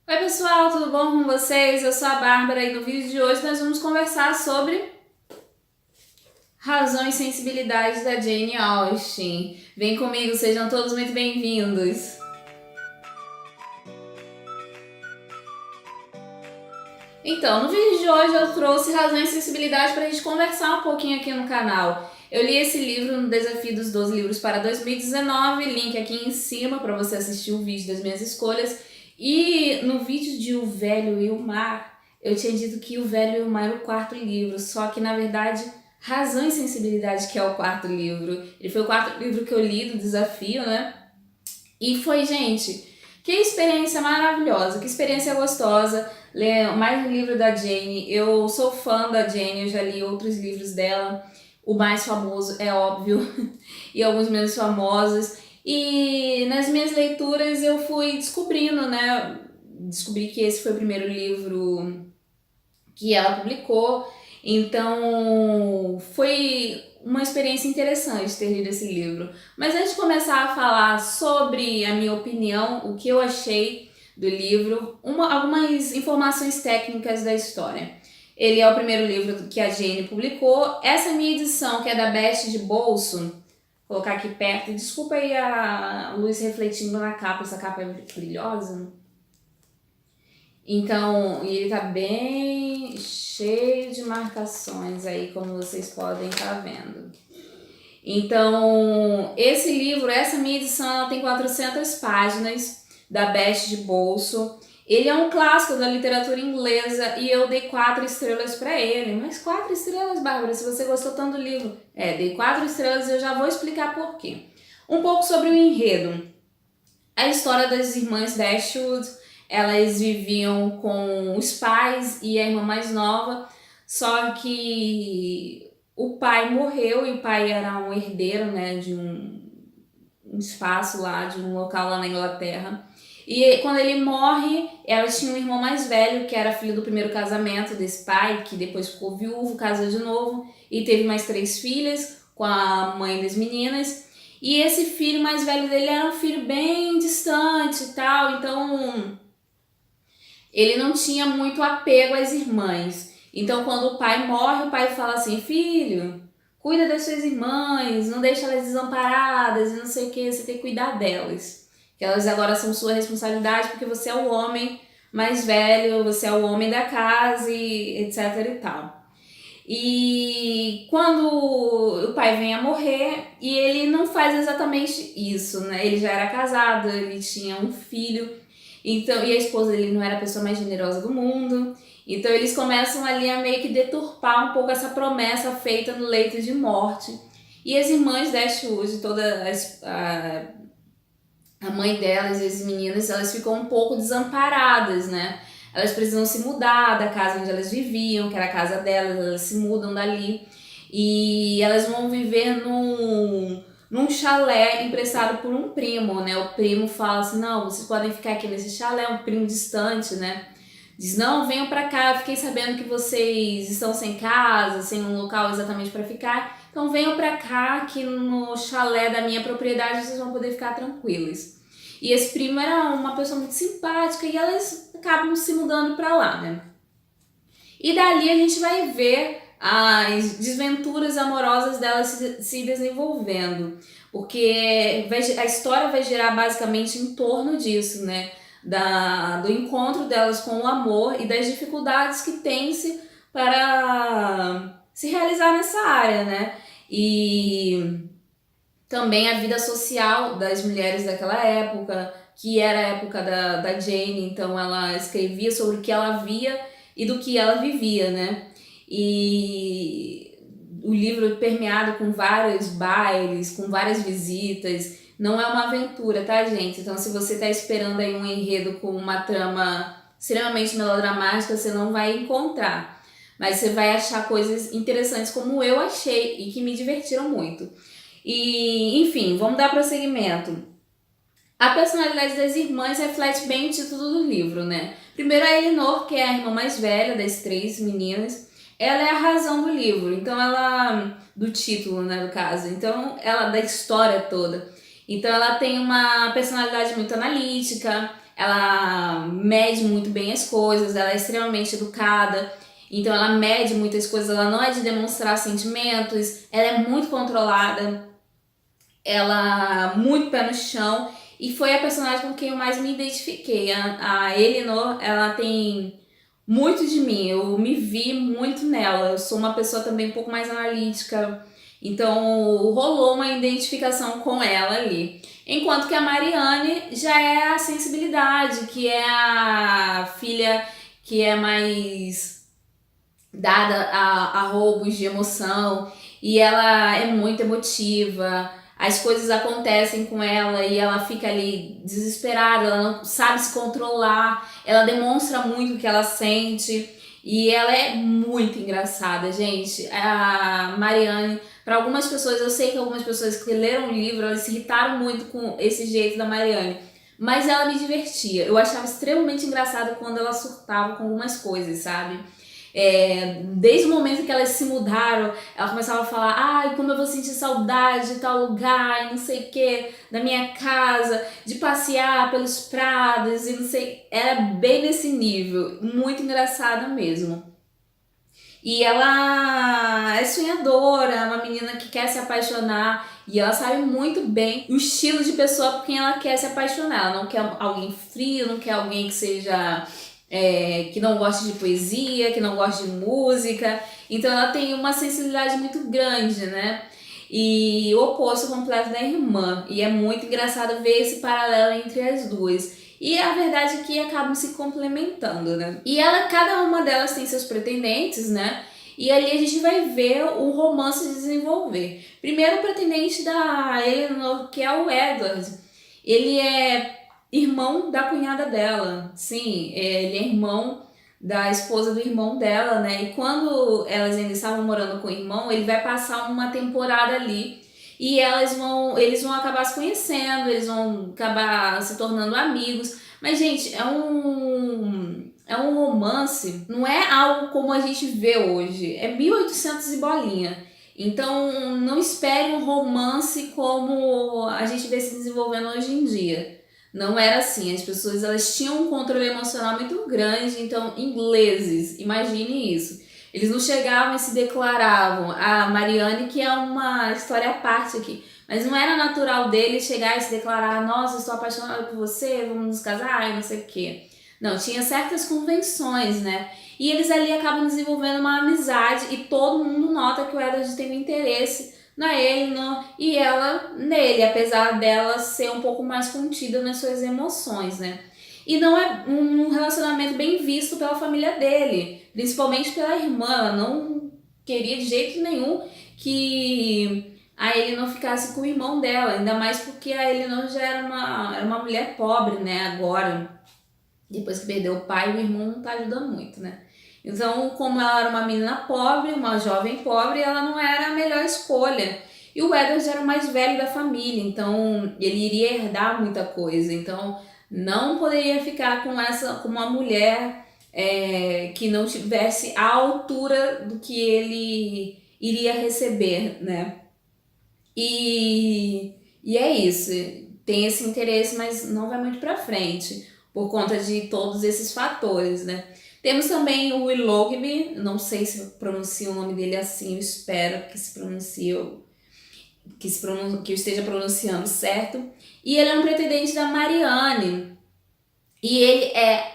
Oi pessoal, tudo bom com vocês? Eu sou a Bárbara e no vídeo de hoje nós vamos conversar sobre Razão e Sensibilidade da Jane Austen. Vem comigo, sejam todos muito bem-vindos. Então, no vídeo de hoje eu trouxe Razão e Sensibilidade para a gente conversar um pouquinho aqui no canal. Eu li esse livro no Desafio dos 12 Livros para 2019, link aqui em cima para você assistir o vídeo das minhas escolhas. E no vídeo de O Velho e o Mar, eu tinha dito que O Velho e o Mar era o quarto livro, só que na verdade Razão e Sensibilidade que é o quarto livro. Ele foi o quarto livro que eu li do desafio, né? E foi, gente, que experiência maravilhosa, que experiência gostosa ler mais um livro da Jane. Eu sou fã da Jane, eu já li outros livros dela. O mais famoso é óbvio, e alguns menos famosos. E nas minhas leituras eu fui descobrindo, né? Descobri que esse foi o primeiro livro que ela publicou. Então foi uma experiência interessante ter lido esse livro. Mas antes de começar a falar sobre a minha opinião, o que eu achei do livro, algumas informações técnicas da história. Ele é o primeiro livro que a Jane publicou. Essa minha edição, que é da Best de bolso, vou colocar aqui perto. Desculpa aí a luz refletindo na capa, essa capa é brilhosa. Então, ele tá bem cheio de marcações aí, como vocês podem estar vendo. Então, esse livro, essa minha edição, ela tem 400 páginas, da Best de bolso. Ele é um clássico da literatura inglesa e eu dei 4 estrelas para ele. Mas 4 estrelas, Bárbara, se você gostou tanto do livro. Dei 4 estrelas e eu já vou explicar por quê. Um pouco sobre o enredo. A história das irmãs Dashwood. Elas viviam com os pais e a irmã mais nova, só que o pai morreu e o pai era um herdeiro, né, de um espaço lá, de um local lá na Inglaterra. E quando ele morre, elas tinham um irmão mais velho, que era filho do primeiro casamento desse pai, que depois ficou viúvo, casou de novo e teve mais 3 filhas com a mãe das meninas. E esse filho mais velho dele era um filho bem distante e tal, então ele não tinha muito apego às irmãs. Então, quando o pai morre, o pai fala assim: filho, cuida das suas irmãs, não deixa elas desamparadas e não sei o que, você tem que cuidar delas. Que elas agora são sua responsabilidade porque você é o homem mais velho, você é o homem da casa e etc e tal. E quando o pai vem a morrer, e ele não faz exatamente isso, né? Ele já era casado, ele tinha um filho, então, e a esposa dele não era a pessoa mais generosa do mundo. Então eles começam ali a meio que deturpar um pouco essa promessa feita no leito de morte. E as irmãs Dashwood, a mãe delas e as meninas, elas ficam um pouco desamparadas, né? Elas precisam se mudar da casa onde elas viviam, que era a casa delas, elas se mudam dali. E elas vão viver num chalé emprestado por um primo, né? O primo fala assim: não, vocês podem ficar aqui nesse chalé, um primo distante, né? Diz: não, venham pra cá, eu fiquei sabendo que vocês estão sem casa, sem um local exatamente para ficar, então venham pra cá, que no chalé da minha propriedade vocês vão poder ficar tranquilos. E esse primo era uma pessoa muito simpática e elas acabam se mudando pra lá, né? E dali a gente vai ver as desventuras amorosas delas se desenvolvendo, porque a história vai girar basicamente em torno disso, né? Do encontro delas com o amor e das dificuldades que tem-se para se realizar nessa área, né? E também a vida social das mulheres daquela época, que era a época da Jane, então ela escrevia sobre o que ela via e do que ela vivia, né? E o livro é permeado com vários bailes, com várias visitas. Não é uma aventura, tá, gente? Então, se você tá esperando aí um enredo com uma trama extremamente melodramática, você não vai encontrar. Mas você vai achar coisas interessantes como eu achei e que me divertiram muito. E, enfim, vamos dar prosseguimento. A personalidade das irmãs reflete bem o título do livro, né? Primeiro a Elinor, que é a irmã mais velha das 3 meninas. Ela é a razão do livro, então ela... do título, né, no caso. Então, ela da história toda. Então ela tem uma personalidade muito analítica, ela mede muito bem as coisas, ela é extremamente educada, então ela mede muitas coisas, ela não é de demonstrar sentimentos, ela é muito controlada, ela muito pé no chão, e foi a personagem com quem eu mais me identifiquei. A Elinor, ela tem muito de mim, eu me vi muito nela, eu sou uma pessoa também um pouco mais analítica, então rolou uma identificação com ela ali. Enquanto que a Marianne já é a sensibilidade, que é a filha que é mais dada a roubos de emoção, e ela é muito emotiva, as coisas acontecem com ela e ela fica ali desesperada, ela não sabe se controlar, ela demonstra muito o que ela sente e ela é muito engraçada, gente. A Marianne, para algumas pessoas, eu sei que algumas pessoas que leram o livro, elas se irritaram muito com esse jeito da Marianne, mas ela me divertia. Eu achava extremamente engraçado quando ela surtava com algumas coisas, sabe? Desde o momento que elas se mudaram, ela começava a falar: ai, como eu vou sentir saudade de tal lugar, e não sei o que, da minha casa, de passear pelos prados e não sei. Era bem nesse nível, muito engraçada mesmo. E ela é sonhadora, é uma menina que quer se apaixonar e ela sabe muito bem o estilo de pessoa por quem ela quer se apaixonar. Ela não quer alguém frio, não quer alguém que seja que não goste de poesia, que não goste de música. Então ela tem uma sensibilidade muito grande, né? E o oposto completo da irmã. E é muito engraçado ver esse paralelo entre as duas. E a verdade é que acabam se complementando, né? E cada uma delas tem seus pretendentes, né? E ali a gente vai ver o romance se desenvolver. Primeiro o pretendente da Eleanor, que é o Edward. Ele é irmão da cunhada dela. Sim, ele é irmão da esposa do irmão dela, né? E quando elas ainda estavam morando com o irmão, ele vai passar uma temporada ali e eles vão acabar se conhecendo, eles vão acabar se tornando amigos. Mas, gente, é um romance, não é algo como a gente vê hoje. É 1800 e bolinha. Então, não espere um romance como a gente vê se desenvolvendo hoje em dia. Não era assim, as pessoas elas tinham um controle emocional muito grande, então ingleses, imagine isso. Eles não chegavam e se declaravam. A Marianne, que é uma história à parte aqui, mas não era natural dele chegar e se declarar: nossa, estou apaixonada por você, vamos nos casar, e não sei o quê. Não, tinha certas convenções, né? E eles ali acabam desenvolvendo uma amizade e todo mundo nota que o Edward tem um interesse na Eleanor e ela nele, apesar dela ser um pouco mais contida nas suas emoções, né? E não é um relacionamento bem visto pela família dele, principalmente pela irmã. Ela não queria de jeito nenhum que a Eleanor ficasse com o irmão dela, ainda mais porque a Eleanor já era uma mulher pobre, né? Agora, depois que perdeu o pai, o irmão não tá ajudando muito, né? Então, como ela era uma menina pobre, uma jovem pobre, ela não era a melhor escolha. E o Edward era o mais velho da família, então ele iria herdar muita coisa. Então, não poderia ficar com uma mulher que não tivesse a altura do que ele iria receber, né? E é isso. Tem esse interesse, mas não vai muito pra frente por conta de todos esses fatores, né? Temos também o Willoughby, não sei se pronuncia o nome dele assim, eu espero que que eu esteja pronunciando certo. E ele é um pretendente da Marianne. E ele é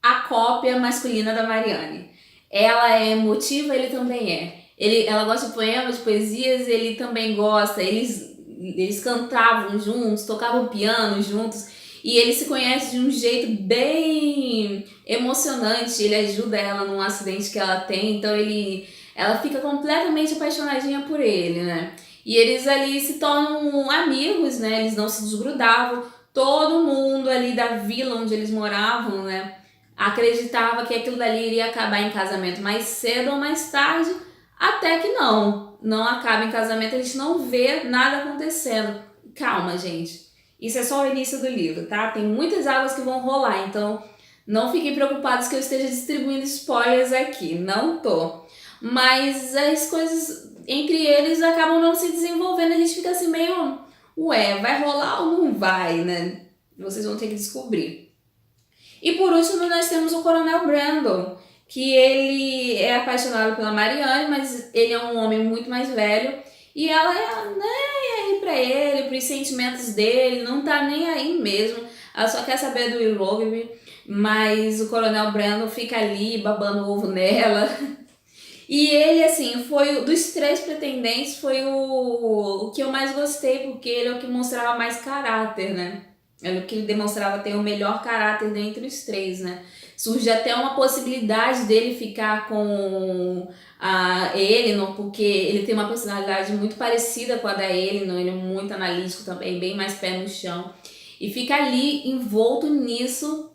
a cópia masculina da Marianne. Ela é emotiva, ele também é. Ela gosta de poemas, de poesias, ele também gosta. Eles cantavam juntos, tocavam piano juntos. E ele se conhece de um jeito bem emocionante. Ele ajuda ela num acidente que ela tem. Então ela fica completamente apaixonadinha por ele, né? E eles ali se tornam amigos, né? Eles não se desgrudavam. Todo mundo ali da vila onde eles moravam, né, acreditava que aquilo dali iria acabar em casamento mais cedo ou mais tarde, até que não acaba em casamento, a gente não vê nada acontecendo. Calma, gente, isso é só o início do livro, tá? Tem muitas águas que vão rolar, então não fiquem preocupados que eu esteja distribuindo spoilers aqui, não tô. Mas as coisas entre eles acabam não se desenvolvendo, a gente fica assim meio, ué, vai rolar ou não vai, né? Vocês vão ter que descobrir. E por último nós temos o Coronel Brandon, que ele é apaixonado pela Marianne, mas ele é um homem muito mais velho e ela é nem aí pra ele, pros sentimentos dele, não tá nem aí mesmo. Ela só quer saber do Willoughby, mas o Coronel Brandon fica ali babando o ovo nela. E ele, assim, foi dos três pretendentes, foi o que eu mais gostei, porque ele é o que mostrava mais caráter, né? Ele é o que demonstrava ter o melhor caráter dentre os três, né? Surge até uma possibilidade dele ficar com a Elenor, porque ele tem uma personalidade muito parecida com a da Elenor, ele é muito analítico também, bem mais pé no chão. E fica ali envolto nisso,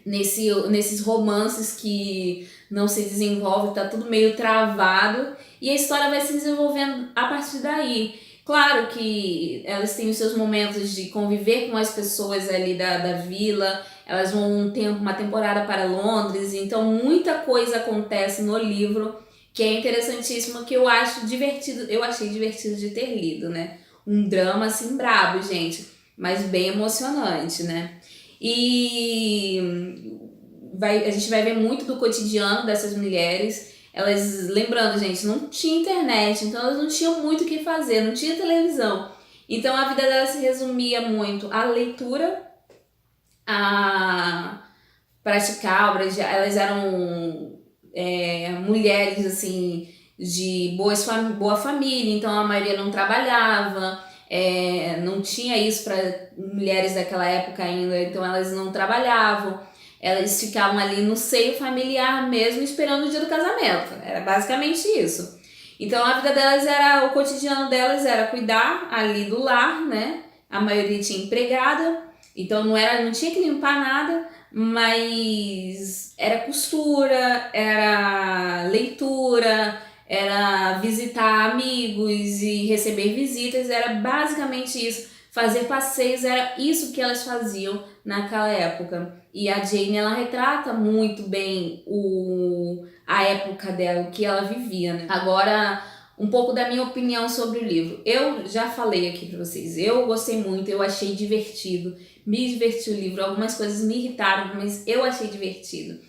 nesses romances que não se desenvolve, tá tudo meio travado e a história vai se desenvolvendo a partir daí. Claro que elas têm os seus momentos de conviver com as pessoas ali da vila, elas vão ter uma temporada para Londres, então muita coisa acontece no livro que é interessantíssimo, que eu acho divertido, eu achei divertido de ter lido, né? Um drama assim brabo, gente, mas bem emocionante, né? E a gente vai ver muito do cotidiano dessas mulheres. Elas, lembrando, gente, não tinha internet, então elas não tinham muito o que fazer, não tinha televisão. Então a vida delas se resumia muito à leitura, a praticar obras. Elas eram mulheres assim de boa família, então a maioria não trabalhava. Não tinha isso para mulheres daquela época ainda, então elas não trabalhavam, elas ficavam ali no seio familiar mesmo, esperando o dia do casamento, era basicamente isso. Então a vida delas o cotidiano delas era cuidar ali do lar, né? A maioria tinha empregada, então não tinha que limpar nada, mas era costura, era leitura, era visitar amigos e receber visitas, era basicamente isso. Fazer passeios, era isso que elas faziam naquela época. E a Jane, ela retrata muito bem a época dela, o que ela vivia, né? Agora, um pouco da minha opinião sobre o livro. Eu já falei aqui pra vocês, eu gostei muito, eu achei divertido, me divertiu o livro, algumas coisas me irritaram, mas eu achei divertido.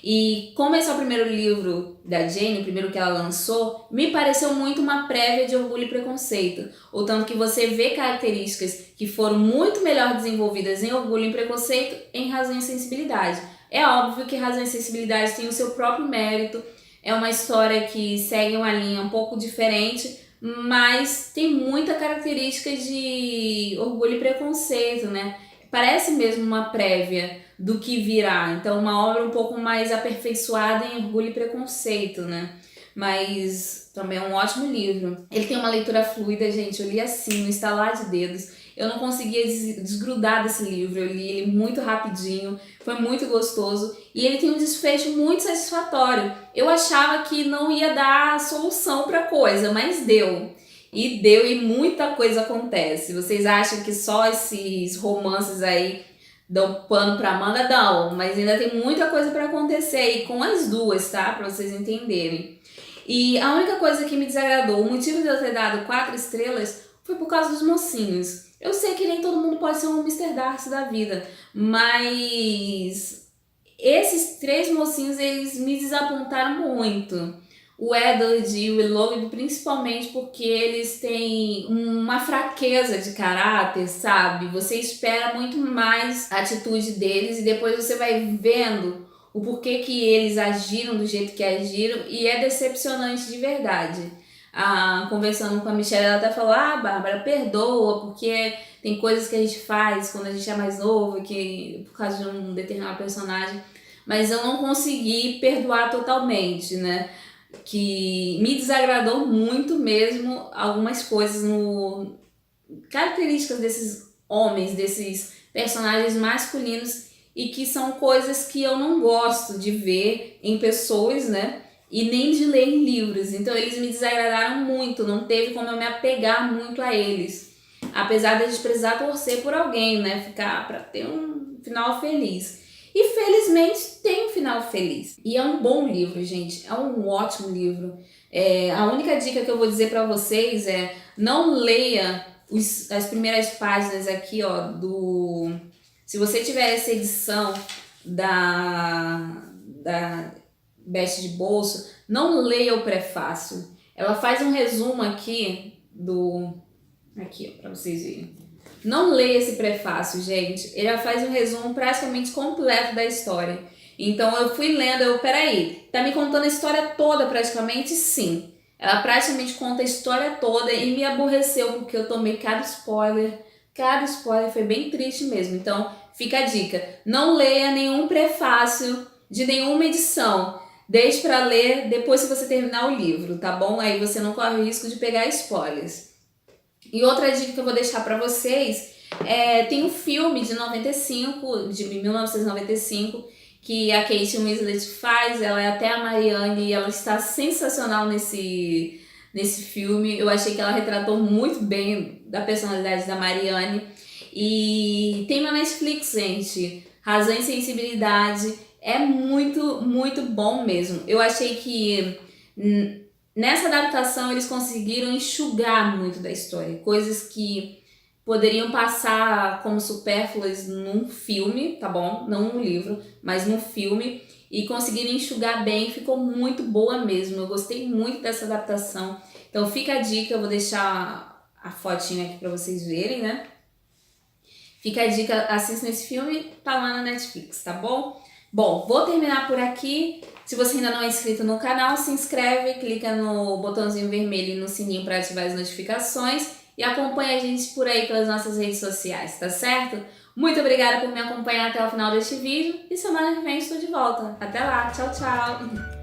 E como esse é o primeiro livro da Jane, o primeiro que ela lançou, me pareceu muito uma prévia de Orgulho e Preconceito. O tanto que você vê características que foram muito melhor desenvolvidas em Orgulho e Preconceito em Razão e Sensibilidade. É óbvio que Razão e Sensibilidade tem o seu próprio mérito, é uma história que segue uma linha um pouco diferente, mas tem muita característica de Orgulho e Preconceito, né? Parece mesmo uma prévia do que virá. Então, uma obra um pouco mais aperfeiçoada em Orgulho e Preconceito, né? Mas também é um ótimo livro. Ele tem uma leitura fluida, gente. Eu li assim, no estalar de dedos. Eu não conseguia desgrudar desse livro. Eu li ele muito rapidinho. Foi muito gostoso. E ele tem um desfecho muito satisfatório. Eu achava que não ia dar solução pra coisa, mas deu. E deu, e muita coisa acontece. Vocês acham que só esses romances aí dão pano pra manga? Não, mas ainda tem muita coisa pra acontecer aí com as duas, tá? Pra vocês entenderem. E a única coisa que me desagradou, o motivo de eu ter dado 4 estrelas, foi por causa dos mocinhos. Eu sei que nem todo mundo pode ser um Mr. Darcy da vida, mas esses 3 mocinhos, eles me desapontaram muito. O Edward e o Willoughby, principalmente porque eles têm uma fraqueza de caráter, sabe? Você espera muito mais a atitude deles e depois você vai vendo o porquê que eles agiram do jeito que agiram e é decepcionante de verdade. Conversando com a Michelle, ela até falou: Bárbara, perdoa, porque tem coisas que a gente faz quando a gente é mais novo, que por causa de um determinado personagem, mas eu não consegui perdoar totalmente, né? Que me desagradou muito mesmo algumas coisas características desses homens, desses personagens masculinos, e que são coisas que eu não gosto de ver em pessoas, né? E nem de ler em livros. Então eles me desagradaram muito, não teve como eu me apegar muito a eles. Apesar de a gente precisar torcer por alguém, né? Ficar para ter um final feliz. E felizmente tem um final feliz. E é um bom livro, gente. É um ótimo livro. A única dica que eu vou dizer para vocês é: não leia as primeiras páginas aqui, ó, se você tiver essa edição da Best de Bolso, não leia o prefácio. Ela faz um resumo aqui aqui, ó, pra vocês verem. Não leia esse prefácio, gente. Ela faz um resumo praticamente completo da história. Então eu fui lendo, peraí, tá me contando a história toda praticamente? Sim. Ela praticamente conta a história toda e me aborreceu porque eu tomei cada spoiler. Cada spoiler foi bem triste mesmo. Então fica a dica, não leia nenhum prefácio de nenhuma edição. Deixe para ler depois que você terminar o livro, tá bom? Aí você não corre o risco de pegar spoilers. E outra dica que eu vou deixar para vocês tem um filme de 1995, que a Kate Winslet faz. Ela é até a Marianne e ela está sensacional nesse filme. Eu achei que ela retratou muito bem da personalidade da Marianne. E tem na Netflix, gente, Razão e Sensibilidade. É muito, muito bom mesmo. Eu achei que nessa adaptação eles conseguiram enxugar muito da história. Coisas que poderiam passar como supérfluas num filme, tá bom? Não no livro, mas no filme. E conseguiram enxugar bem, ficou muito boa mesmo. Eu gostei muito dessa adaptação. Então fica a dica, eu vou deixar a fotinha aqui pra vocês verem, né? Fica a dica, assista esse filme, tá lá na Netflix, tá bom? Bom, vou terminar por aqui. Se você ainda não é inscrito no canal, se inscreve, clica no botãozinho vermelho e no sininho para ativar as notificações e acompanha a gente por aí pelas nossas redes sociais, tá certo? Muito obrigada por me acompanhar até o final deste vídeo e semana que vem estou de volta. Até lá, tchau, tchau!